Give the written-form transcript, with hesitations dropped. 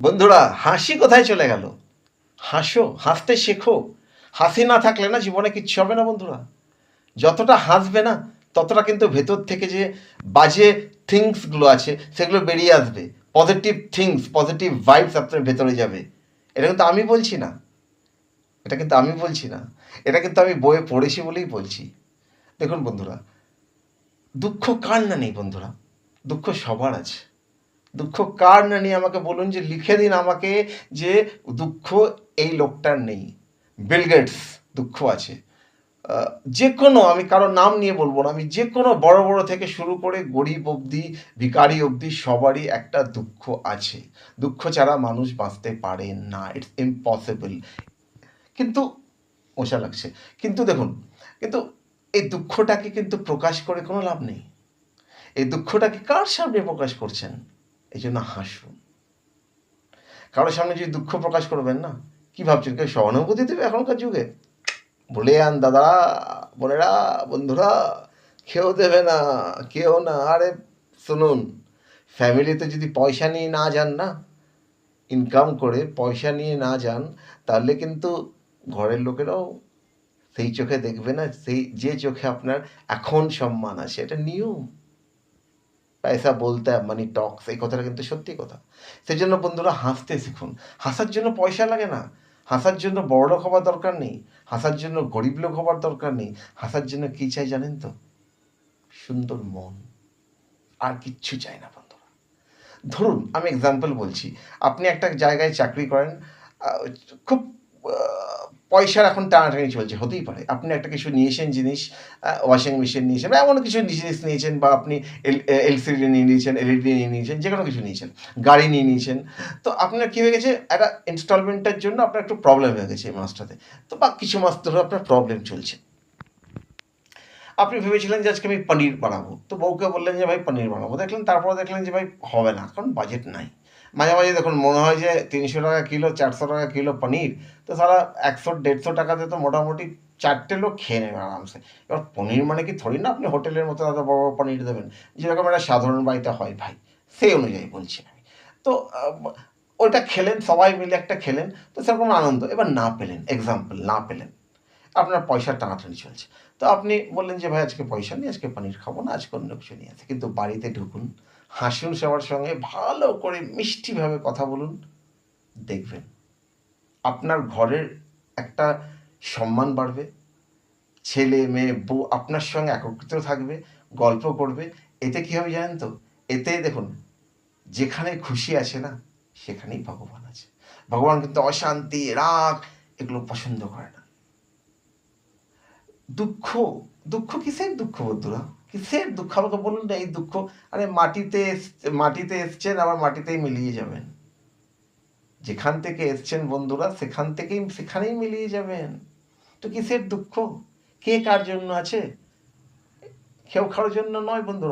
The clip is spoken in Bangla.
বন্ধুরা, হাসি কোথায় চলে গেল? হাসো, হাসতে শেখো। হাসি না থাকলে না জীবনে কিচ্ছু হবে না বন্ধুরা। যতটা হাসবে না ততটা কিন্তু ভেতর থেকে যে বাজে থিংসগুলো আছে সেগুলো বেরিয়ে আসবে। পজিটিভ থিংস, পজিটিভ ভাইবস আপনার ভেতরে যাবে। এটা কিন্তু আমি বলছি না, এটা কিন্তু আমি বলছি না, এটা কিন্তু আমি বইয়ে পড়েছি বলেই বলছি। দেখুন বন্ধুরা, দুঃখ কার না নেই বন্ধুরা? দুঃখ সবার আছে। দুঃখ কার না নেই আমাকে বলুন, যে লিখে দিন আমাকে যে দুঃখ এই লোকটার নেই। বিল গেটস দুঃখ আছে। যে কোনো, আমি কারোর নাম নিয়ে বলবো না, আমি যে কোনো বড় বড় থেকে শুরু করে গরিব অবধি, ভিখারি অবধি সবারই একটা দুঃখ আছে। দুঃখ ছাড়া মানুষ বাঁচতে পারে না, ইটস ইম্পসিবল। কিন্তু মশা লাগছে। কিন্তু দেখুন, কিন্তু এই দুঃখটাকে কিন্তু প্রকাশ করে কোনো লাভ নেই। এই দুঃখটাকে কার সামনে প্রকাশ করছেন? এই জন্য হাসুন। কারোর সামনে যদি দুঃখ প্রকাশ করবেন না, কি ভাবছেন কেউ সহানুভূতি দেবে এখনকার যুগে? বলে আন দাদা, বোনেরা, বন্ধুরা, কেউ দেবে না, কেউ না। আরে শুনুন, ফ্যামিলিতে যদি পয়সা নিয়ে না যান না, ইনকাম করে পয়সা নিয়ে না যান, তাহলে কিন্তু ঘরের লোকেরাও সেই চোখে দেখবে না, সেই যে চোখে আপনার এখন সম্মান আছে। এটা নিয়ম। পয়সা বলতে মানি টক্স, এই কথাটা কিন্তু সত্যি কথা। সেই জন্য বন্ধুরা হাসতে শিখুন। হাসার জন্য পয়সা লাগে না, হাসার জন্য বড়লোক হওয়ার দরকার নেই, হাসার জন্য গরিব লোক হওয়ার দরকার নেই। হাসার জন্য কী চাই জানেন তো? সুন্দর মন, আর কিচ্ছু চাই না বন্ধুরা। ধরুন আমি এক্সাম্পল বলছি, আপনি একটা জায়গায় চাকরি করেন, আহ, খুব পয়সার এখন টানাটানি চলছে, হতেই পারে আপনি একটা কিছু নিয়েছেন জিনিস, ওয়াশিং মেশিন নিয়েছেন বা এমন কিছু জিনিস নিয়েছেন, বা আপনি এলসিডি নিয়ে নিয়েছেন, এলইডি নিয়ে নিয়েছেন, যে কোনো কিছু নিয়েছেন, গাড়ি নিয়ে নিয়েছেন। তো আপনার কী হয়ে গেছে, একটা ইনস্টলমেন্টের জন্য আপনার একটু প্রবলেম হয়ে গেছে এই মাসটাতে। তো বা কিছু মাস ধরে আপনার প্রবলেম চলছে। আপনি ভেবেছিলেন যে আজকে আমি পনির বানাবো, তো বউকে বললেন যে ভাই পনির বানাবো, দেখলেন তারপরে দেখলেন যে ভাই হবে না, কারণ বাজেট নাই। মাঝে মাঝে দেখুন মনে হয় যে 300 টাকা কিলো, 400 টাকা কিলো পনির, তো সারা 100-150 টাকাতে তো মোটামুটি 4টে লোক খেয়ে নেবে আরামসে। এবার পনির মানে কি থরি না আপনি হোটেলের মতো এত বড় বড় পনির দেবেন, যেরকম একটা সাধারণ বাড়িতে হয় ভাই, সেই অনুযায়ী বলছি আমি। তো ওইটা খেলেন, সবাই মিলে একটা খেলেন, তো সেরকম আনন্দ। এবার না পেলেন, এক্সাম্পল না পেলেন, আপনার পয়সার টানাটানি চলছে। তো আপনি বললেন যে ভাই আজকে পয়সা নেই, আজকে পনির খাবো না, আজকে অন্য কিছু নিয়ে আছে। কিন্তু বাড়িতে ঢুকুন, হাসুন সবার সঙ্গে, ভালো করে মিষ্টিভাবে কথা বলুন, দেখবেন আপনার ঘরের একটা সম্মান বাড়বে। ছেলে মেয়ে বউ আপনার সঙ্গে একত্রিত থাকবে, গল্প করবে। এতে কী হবে জানেন তো? এতে দেখুন, যেখানে খুশি আছে না, সেখানেই ভগবান আছে। ভগবান কিন্তু অশান্তি, রাগ এগুলো পছন্দ করে না। দুঃখ, দুঃখ কিসের দুঃখ বন্ধুরা? কিসের দুঃখ আমাকে বলুন না? এই দুঃখ, আরে মাটিতে এসছেন, আবার মাটিতেই মিলিয়ে যাবেন। যেখান থেকে এসছেন বন্ধুরা, সেখানেই মিলিয়ে যাবেন। তো কিসের দুঃখ? কে কার জন্য আছে? কেউ কারোর জন্য নয় বন্ধুরা।